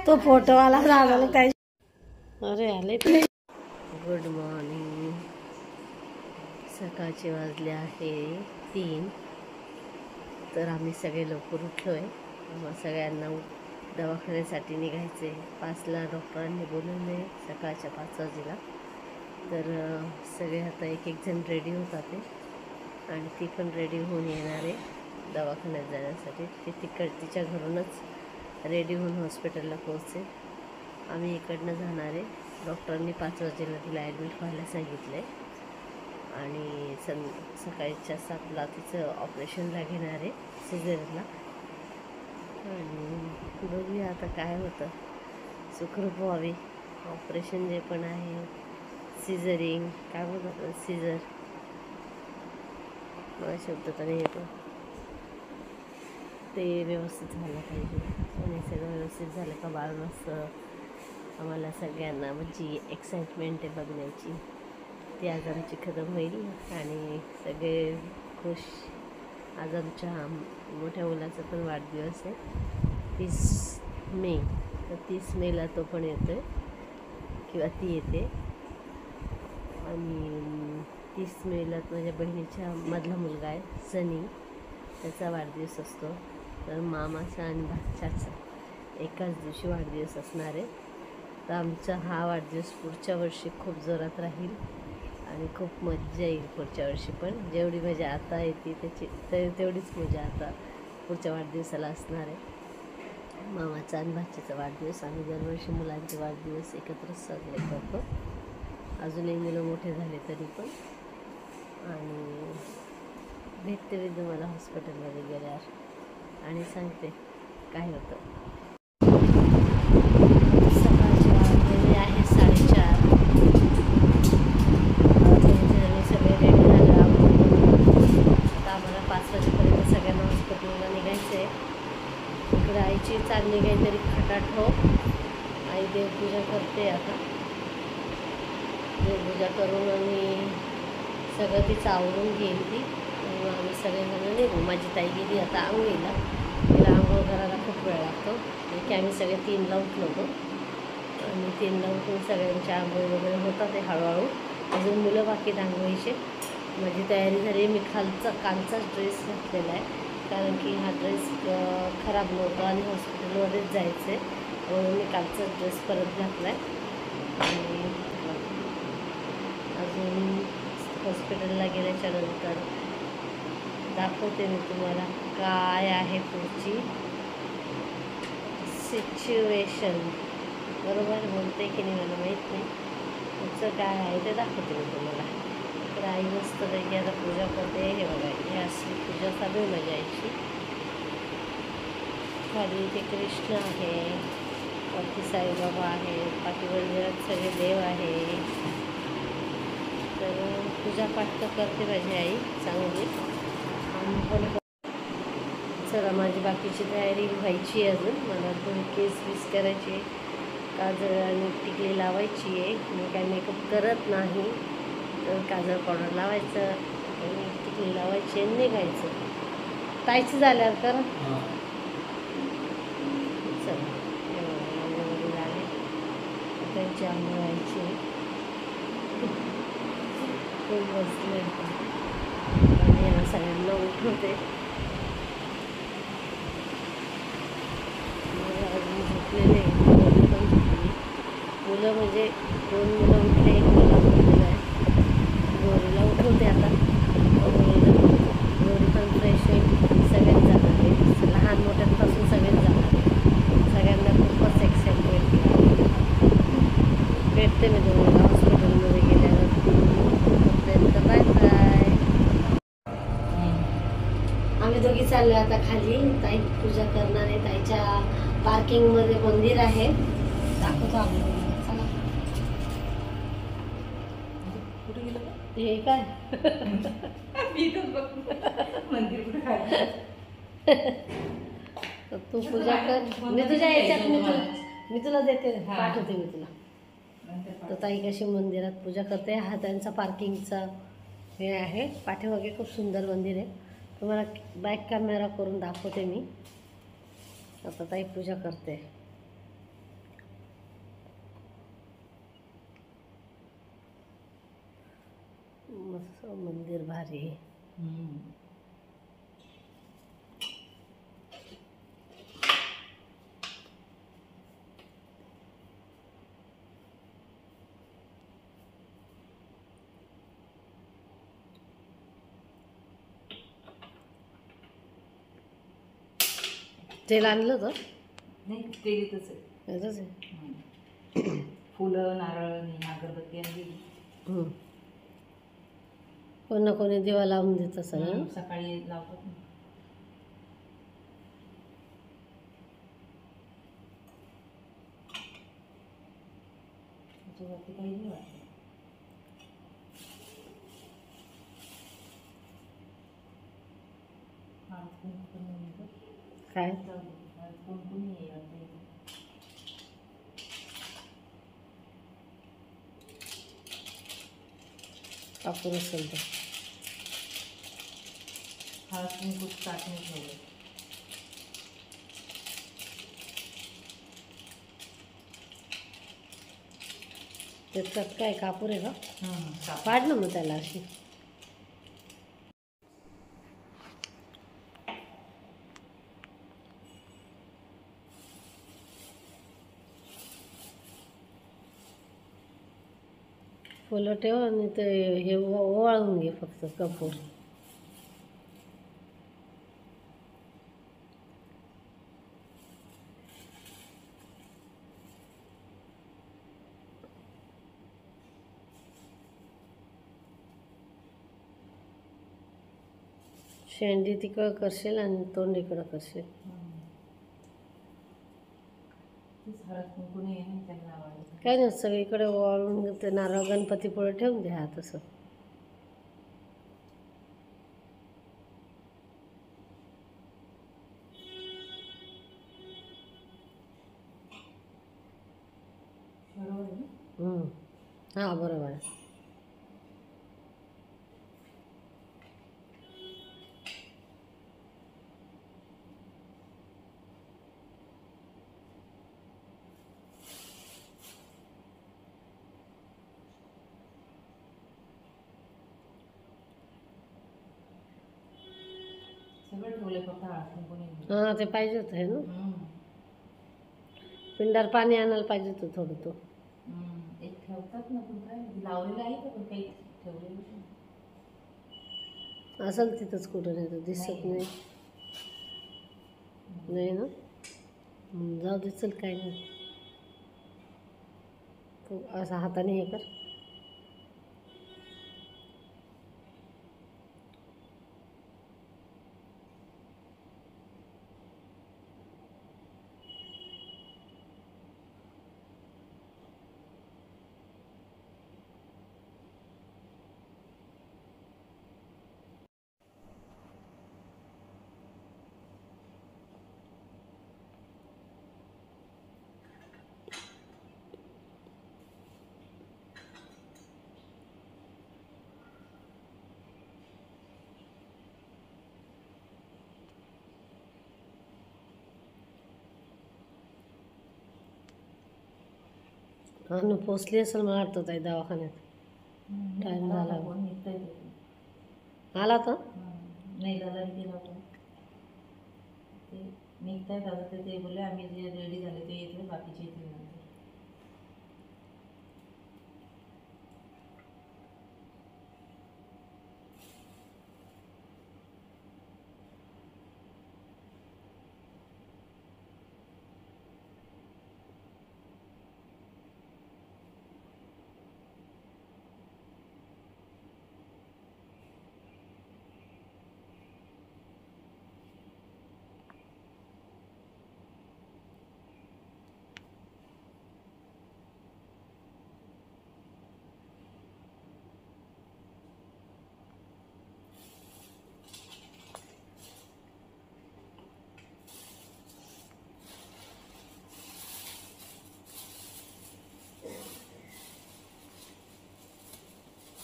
तो फोटोवाला लावला काय. अरे आले. Good morning. सकाळचे वाजले आहे 3. तर आम्ही सगळे लवकर उठलोय. सगळ्यांना दवाखान्यासाठी निघायचे. 5ला डॉक्टरांनी बोलवले सकाळच्या 5 वाजेला. तर सगळे आता एक जण रेडी होतात ते, आणि ती पण रेडी होऊन येणार आहे दवाखान्यात जाण्यासाठी. ती तिच्या घरूनच रेडी होऊन हॉस्पिटलला पोहोचते. आम्ही इकडनं जाणार आहे. डॉक्टरांनी 5 वाजेला तिला ॲडमिट व्हायला सांगितलं आहे, आणि सकाळच्या 7ला तिचं ऑपरेशनला घेणार आहे, सिझरला. आणि बघूया आता काय होतं. सुखरूप व्हावी. ऑपरेशन जे पण आहे, सिझरिंग काय बोलतात, सिझर मला शब्द तर नाही येतो, ते व्यवस्थित झालं पाहिजे. आणि सगळं व्यवस्थित झालं का बाळ मस्त आम्हाला सगळ्यांना म्हणजे एक्साइटमेंट आहे बघण्याची. ती आज आमची खतम होईल आणि सगळे खुश. आज आमच्या मोठ्या मुलाचा पण वाढदिवस आहे, 30 मे. तर 30 मेला तो पण येतो आहे किंवा ती येते. आणि 30 मेला माझ्या बहिणीच्या मधला मुलगा आहे सनी, त्याचा वाढदिवस असतो. तर मामाचा आणि भाच्याचा एकाच दिवशी वाढदिवस असणार आहे. तर आमचा हा वाढदिवस पुढच्या वर्षी खूप जोरात राहील आणि खूप मजा येईल पुढच्या वर्षी पण. जेवढी मजा आता येते तेवढीच मजा आता पुढच्या वाढदिवसाला असणार आहे. मामाचा आणि भाच्याचा वाढदिवस आम्ही दरवर्षी मुलांचे वाढदिवस एकत्रच साजरे करतो, अजूनही मुलं मोठे झाले तरी पण. आणि भेटते मी तुम्हाला हॉस्पिटलमध्ये गेल्यावर आणि सांगते काय होतं. सकाळचे वाजलेले आहे 4:30. सगळे रेडी झाले. आता आम्हाला 5 वाजेपर्यंत सगळ्यांना हॉस्पिटलला निघायचं आहे. इकडे आईची चालली काहीतरी खटाठोप. आई देवपूजा करते. आता देवपूजा करून आणि सगळं तिचं आवरून घेईल ती. मग आम्ही सगळेजण निघू. माझी ताई गेली आता आंघोळीला. तिला आंघोळ करायला खूप वेळ लागतो, की आम्ही सगळे 3ला उठलो होतो. आणि 3ला उठून सगळ्यांच्या आंघोळी वगैरे होतात ते हळूहळू. अजून मुलं बाकी आंघोळीचे. माझी तयारी झाली. मी कालचाच ड्रेस घातलेला आहे, कारण की हा ड्रेस खराब नव्हता आणि हॉस्पिटलमध्येच जायचं आहे, म्हणून मी कालचाच ड्रेस परत घातला आहे. आणि अजून हॉस्पिटलला गेल्याच्या नंतर दाखवते मी तुम्हाला काय आहे पुढची सिच्युएशन. बरोबर बोलते की नाही मला माहीत नाही. पुढचं काय आहे ते दाखवते मी तुम्हाला. तर आई मस्तपैकी आता पूजा करते. हे बघा, ही असली पूजा चालू आहे माझ्या आईची. खाली इथे कृष्ण आहे, वरती साईबाबा आहे, पाठीवर सगळे देव आहे. तर पूजापाठ तर करते माझी आई चांगली. पण चला, माझी बाकीची तयारी व्हायची आहे. अजून मला थोडी केस करायची, काजळ आणि टिकली लावायची आहे. मी काय मेकअप करत नाही, तर काजळ पावडर लावायचं आणि टिकली लावायची आणि निघायचं. ताईचं झाल्यावर कर. चला, वगैरे झाले, त्यांची आंघोळ व्हायची. खूप बसले आणि सगळ्यांना उठवते. अजून झोपलेले मुलं म्हणजे 2 मुलं उठले, 1 मुलगा उठलेला आहे. गौरीला उठवते आता. गौरी पण फ्रेश होईल. सगळेच जाणार आहे, लहान मोठ्यांपासून सगळेच जाणार आहे. सगळ्यांना खूपच एक्साइटमेंट भेटते मी तुम्हाला हॉस्पिटलमध्ये गेल्यावर. तोपर्यंत बाय बाय. आम्ही दोघी चाललो आता खाली. ताई पूजा करणार आहे. ताईच्या पार्किंगमध्ये मंदिर आहे, दाखवतो आम्ही. चला. कुठे गेलं हे काय मंदिर कुठे काय. तू पूजा कर. मी तुझ्या याच्यात मी तुला देते, पाठवते मी तुला. तर ताई कशी मंदिरात पूजा करते. हा त्यांचा पार्किंगचा हे आहे. पाठीमागे खूप सुंदर मंदिर आहे. तुम्हाला बॅक कॅमेरा करून दाखवते मी. आता ताई पूजा करते. मस्त मंदिर भारी आहे. तेल आणलं होतं? नाही, तेल इथंच आहे. याचंच आहे. फुलं, नारळ आणि अगरबत्ती आणली. कोण ना कोणी दिवा लावून देत असेल ना. सकाळी लावतात ना. त्याच्यावरती काही नाही वाटत. काय कोण येईल आता इथे. कापूर असेल तर हळद कुंकू ताट नाही ठेवलं. त्याच्यात काय कापूर आहे का? कापूर. पाड ना मग त्याला अशी. फुलं ठेव आणि ते हे ओवाळून घे फक्त कपूर. शेंडी तिकडं करशील आणि तोंड इकडं करशील. हळद कुंकू नाही आहे ना त्यांना लावायला. काय नाही, सगळीकडे ओवाळून ते नारळ गणपती पुढे ठेवून द्या तसं. बरोबर आहे ना? हां बरोबर आहे. सगळं ठेवलंय, फक्त हळद कुंकू नाही. हां ते पाहिजे होतं हे ना. पिंडार पाणी आणायला पाहिजे होतं थोडं. तो एक ठेवतात ना, पण काय लावलेलं आहे का, पण काही ठेवलेलं नाही. असेल तिथंच कुठं, नाही तर दिसत नाही. नाही ना. जाऊ दे, चल काय नाही. तू असं हाताने हे कर. हां न पोचली असेल मला वाटतं ताई दवाखान्यात. टाईम झाला. कोण निघतंय आला तर नाही, दादा गेला होता. ते निघताय दादा, तर ते बोलले आम्ही जे रेडी झाले ते येतो, बाकीचे येतील नंतर.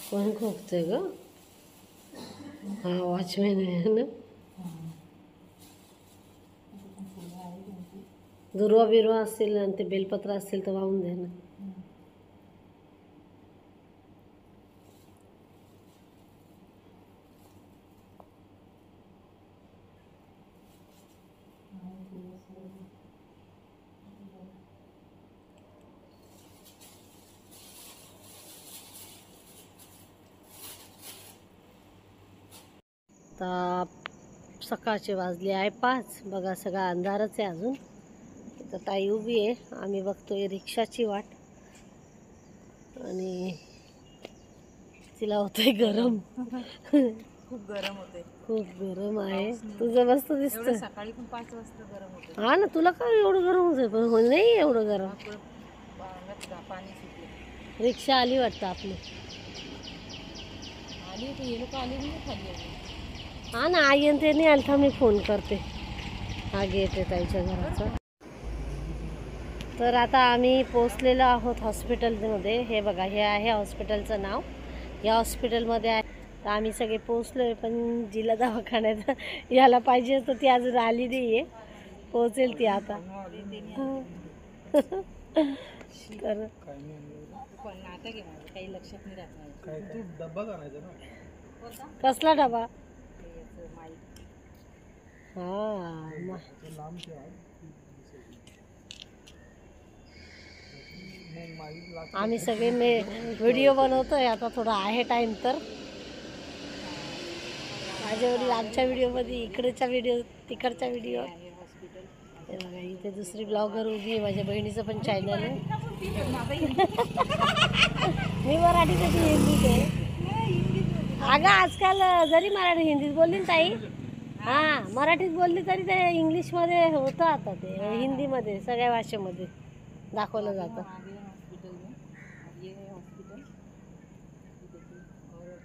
कोण खोकतंय ग? हा वॉचमॅन आहे ना. दुर्वा बिरवा असतील आणि ते बेलपत्र असतील तर वाहून दे ना. आता सकाळचे वाजले आहे 5. बघा सगळा अंधारच आहे अजून. तर ताई उभी आहे, आम्ही बघतोय रिक्षाची वाट. आणि तिला होतंय गरम. खूप गरम होते. खूप गरम आहे. तुझं मस्त दिसतं. सकाळी पण 5 वाजता गरम होते. हा ना, तुला काय एवढं गरम होतंय? पण नाही एवढं गरम. पाणी सुटले. रिक्षा आली वाटतं आपली. आली तर हे लोक आले नाही खाली. हा ना, आई आणि ते नाही आलं तर मी फोन करते. हा गेट आहे ताईच्या घराचा. तर आता आम्ही पोचलेलो आहोत हॉस्पिटलमध्ये. हे बघा, हे आहे हॉस्पिटलचं नाव. या हॉस्पिटलमध्ये आहे. तर आम्ही सगळे पोचलो आहे, पण जिला दवाखान्यात यायला पाहिजे तर ती अजून आली नाही आहे. पोचेल ती आता. तर काही लक्षात नाही राहत. डब्बा आणायचा ना. कसला डबा? आम्ही सगळे व्हिडिओ बनवतोय. आता थोडा आहे टाइम. तर माझे वडील आमच्या व्हिडिओमध्ये, इकडच्या व्हिडिओ, तिकडच्या व्हिडिओ. हे बघा, इथे दुसरी ब्लॉगर उभी आहे. माझ्या बहिणीचं पण चॅनल आहे. मी मराठी कधी हिंदीत आहे. अगं आजकाल जरी मराठी हिंदीत बोलली ना ताई, हां मराठीत बोलली तरी ते इंग्लिशमध्ये होतं. आता ते हिंदीमध्ये सगळ्या भाषेमध्ये दाखवलं जातं.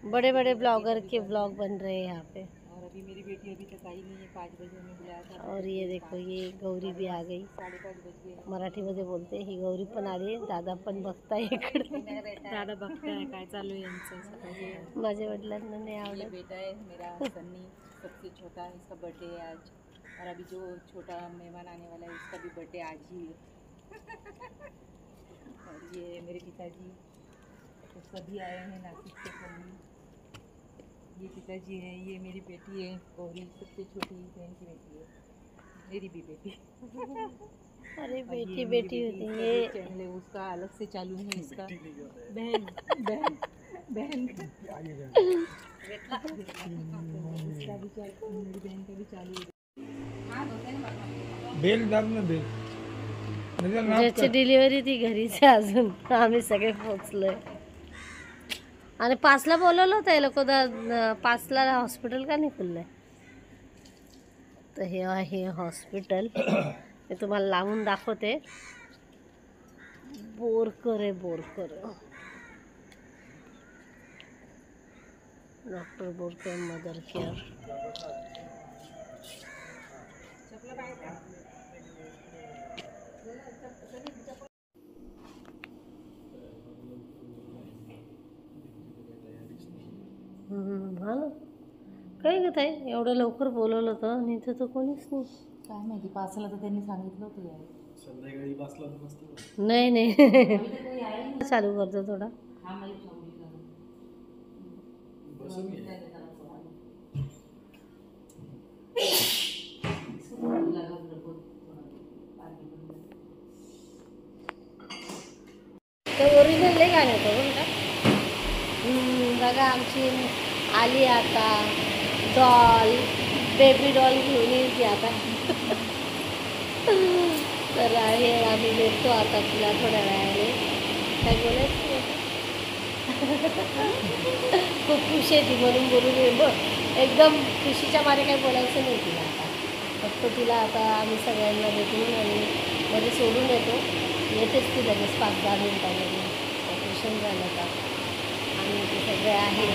बड़े बड़े ब्लॉगर के ब्लॉग बन रहे हैं यहाँ पे. और अभी मेरी बेटी अभी तक आई नहीं है. 5 बजे में बुलाया था. और ये देखो, ये गौरी भी आ गई. 5:30 बज गए. मराठीमध्ये बोलते. ही गौरी पण आली. दादा पण बघताय इकडे. दादा बघताय काय चालू आहे यांचं. माझ्या वडिलांना नाही ये आवडत. बेटा है मेरा सन्नी, सबसे छोटा है. इसका बर्थडे है आज. और अभी जो छोटा मेहमान आने वाला है उसका भी बर्थडे आज ही है. और ये मेरे पिताजी तो सभी आए हैं नासिक से. कल ये पिताजी है, ये मेरी बेटी है गौरी, सबसे छोटी बहन की बेटी है. मेरी भी बेटी. अरे और बेटी ये बेटी मेरी होती का है. भी चैनल है, उसका अलग से चालू है. इसका बहन बहन बहन इसका भी चालू, मेरी बहन का भी चालू है. बेल दाब ना बेल. ज्याची डिलिव्हरी ती घरीच आहे अजून. आम्ही सगळे पोचलोय. आणि 5ला बोलवलं होतं हे लोक. 5ला हॉस्पिटल का नाही खुललंय? तर हे आहे हॉस्पिटल. मी तुम्हाला लावून दाखवते. बोरकर आहे, Borkar. Doctor Borkar mother care. हा ना, काय ग ताई, एवढं लवकर बोलवलं होतं आणि इथं तर कोणीच नाही. काय माहिती 5ला तर त्यांनी सांगितलं होतं यार. संध्याकाळी बसला नसतो. नाही नाही चालू करतो थोडा. तर ओरिजिनल लई गाणं होतं बरं का. बघा आमची आली आता डॉल, बेबी डॉल घेऊन येईल ती आता. तर आहे, आम्ही भेटतो आता तिला थोड्या वेळाने. काय बोलायचं खूप खुश आहे ती, म्हणून बोलून बघ एकदम खुशीच्या मारे काही बोलायचं नाही तिला आता. फक्त तिला आता आम्ही सगळ्यांना भेटून आणि मध्ये सोडून येतेच ती लगेच 5-10 मिनिटांमध्ये. ऑपरेशन झालं का आणि ते सगळे आहे.